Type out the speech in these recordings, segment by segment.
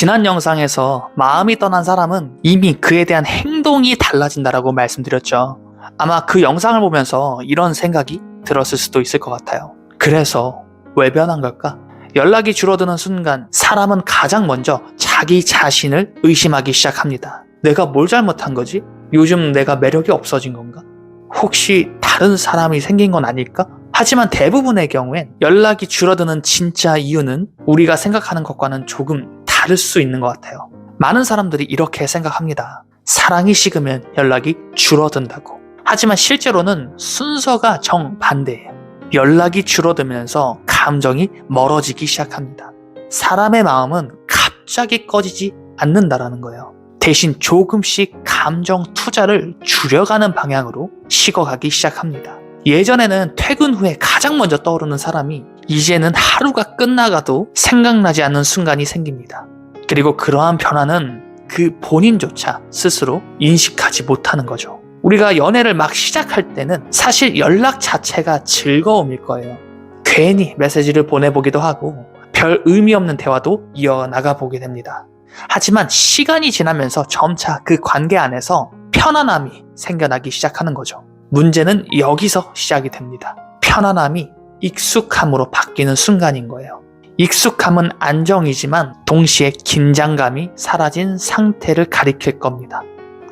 지난 영상에서 마음이 떠난 사람은 이미 그에 대한 행동이 달라진다라고 말씀드렸죠. 아마 그 영상을 보면서 이런 생각이 들었을 수도 있을 것 같아요. 그래서 왜 변한 걸까? 연락이 줄어드는 순간 사람은 가장 먼저 자기 자신을 의심하기 시작합니다. 내가 뭘 잘못한 거지? 요즘 내가 매력이 없어진 건가? 혹시 다른 사람이 생긴 건 아닐까? 하지만 대부분의 경우엔 연락이 줄어드는 진짜 이유는 우리가 생각하는 것과는 조금 다를 수 있는 것 같아요. 많은 사람들이 이렇게 생각합니다. 사랑이 식으면 연락이 줄어든다고. 하지만 실제로는 순서가 정반대예요. 연락이 줄어들면서 감정이 멀어지기 시작합니다. 사람의 마음은 갑자기 꺼지지 않는다라는 거예요. 대신 조금씩 감정 투자를 줄여가는 방향으로 식어가기 시작합니다. 예전에는 퇴근 후에 가장 먼저 떠오르는 사람이 이제는 하루가 끝나가도 생각나지 않는 순간이 생깁니다. 그리고 그러한 변화는 그 본인조차 스스로 인식하지 못하는 거죠. 우리가 연애를 막 시작할 때는 사실 연락 자체가 즐거움일 거예요. 괜히 메시지를 보내보기도 하고 별 의미 없는 대화도 이어나가 보게 됩니다. 하지만 시간이 지나면서 점차 그 관계 안에서 편안함이 생겨나기 시작하는 거죠. 문제는 여기서 시작이 됩니다. 편안함이 익숙함으로 바뀌는 순간인 거예요. 익숙함은 안정이지만 동시에 긴장감이 사라진 상태를 가리킬 겁니다.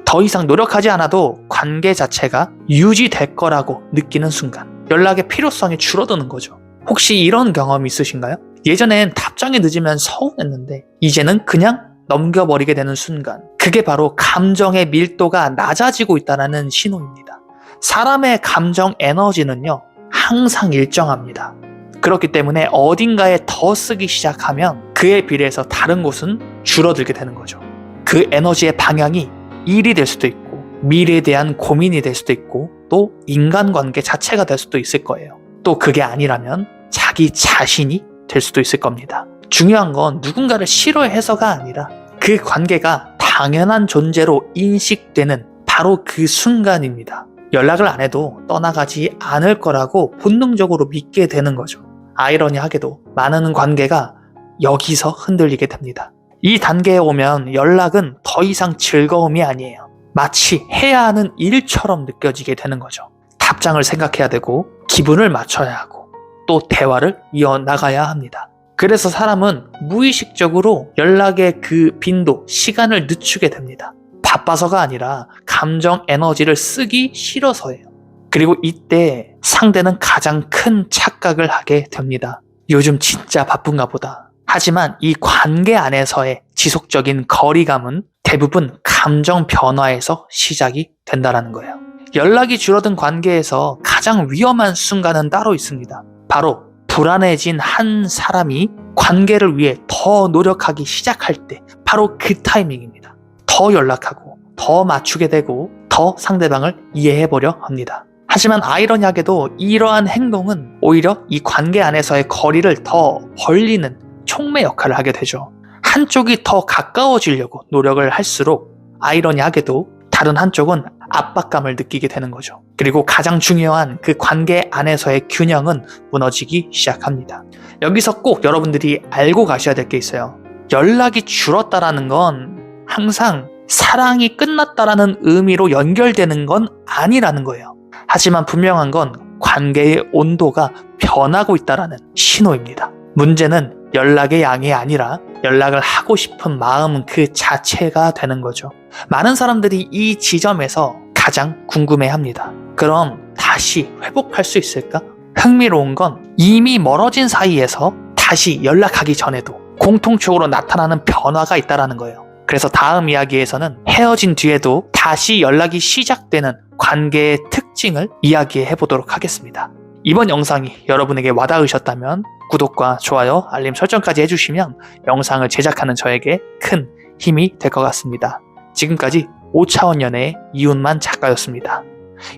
더 이상 노력하지 않아도 관계 자체가 유지될 거라고 느끼는 순간 연락의 필요성이 줄어드는 거죠. 혹시 이런 경험이 있으신가요? 예전엔 답장이 늦으면 서운했는데 이제는 그냥 넘겨버리게 되는 순간, 그게 바로 감정의 밀도가 낮아지고 있다는 신호입니다. 사람의 감정 에너지는요, 항상 일정합니다. 그렇기 때문에 어딘가에 더 쓰기 시작하면 그에 비례해서 다른 곳은 줄어들게 되는 거죠. 그 에너지의 방향이 일이 될 수도 있고 미래에 대한 고민이 될 수도 있고 또 인간관계 자체가 될 수도 있을 거예요. 또 그게 아니라면 자기 자신이 될 수도 있을 겁니다. 중요한 건 누군가를 싫어해서가 아니라 그 관계가 당연한 존재로 인식되는 바로 그 순간입니다. 연락을 안 해도 떠나가지 않을 거라고 본능적으로 믿게 되는 거죠. 아이러니하게도 많은 관계가 여기서 흔들리게 됩니다. 이 단계에 오면 연락은 더 이상 즐거움이 아니에요. 마치 해야 하는 일처럼 느껴지게 되는 거죠. 답장을 생각해야 되고 기분을 맞춰야 하고 또 대화를 이어나가야 합니다. 그래서 사람은 무의식적으로 연락의 그 빈도, 시간을 늦추게 됩니다. 바빠서가 아니라 감정 에너지를 쓰기 싫어서예요. 그리고 이때 상대는 가장 큰 착각을 하게 됩니다. 요즘 진짜 바쁜가 보다. 하지만 이 관계 안에서의 지속적인 거리감은 대부분 감정 변화에서 시작이 된다는 거예요. 연락이 줄어든 관계에서 가장 위험한 순간은 따로 있습니다. 바로 불안해진 한 사람이 관계를 위해 더 노력하기 시작할 때 바로 그 타이밍입니다. 더 연락하고 더 맞추게 되고 더 상대방을 이해해보려 합니다. 하지만 아이러니하게도 이러한 행동은 오히려 이 관계 안에서의 거리를 더 벌리는 촉매 역할을 하게 되죠. 한쪽이 더 가까워지려고 노력을 할수록 아이러니하게도 다른 한쪽은 압박감을 느끼게 되는 거죠. 그리고 가장 중요한 그 관계 안에서의 균형은 무너지기 시작합니다. 여기서 꼭 여러분들이 알고 가셔야 될 게 있어요. 연락이 줄었다라는 건 항상 사랑이 끝났다라는 의미로 연결되는 건 아니라는 거예요. 하지만 분명한 건 관계의 온도가 변하고 있다라는 신호입니다. 문제는 연락의 양이 아니라 연락을 하고 싶은 마음 그 자체가 되는 거죠. 많은 사람들이 이 지점에서 가장 궁금해합니다. 그럼 다시 회복할 수 있을까? 흥미로운 건 이미 멀어진 사이에서 다시 연락하기 전에도 공통적으로 나타나는 변화가 있다는 거예요. 그래서 다음 이야기에서는 헤어진 뒤에도 다시 연락이 시작되는 관계의 특징을 이야기해 보도록 하겠습니다. 이번 영상이 여러분에게 와닿으셨다면 구독과 좋아요, 알림 설정까지 해주시면 영상을 제작하는 저에게 큰 힘이 될 것 같습니다. 지금까지 5차원 연애의 이웃만 작가였습니다.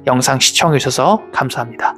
영상 시청해주셔서 감사합니다.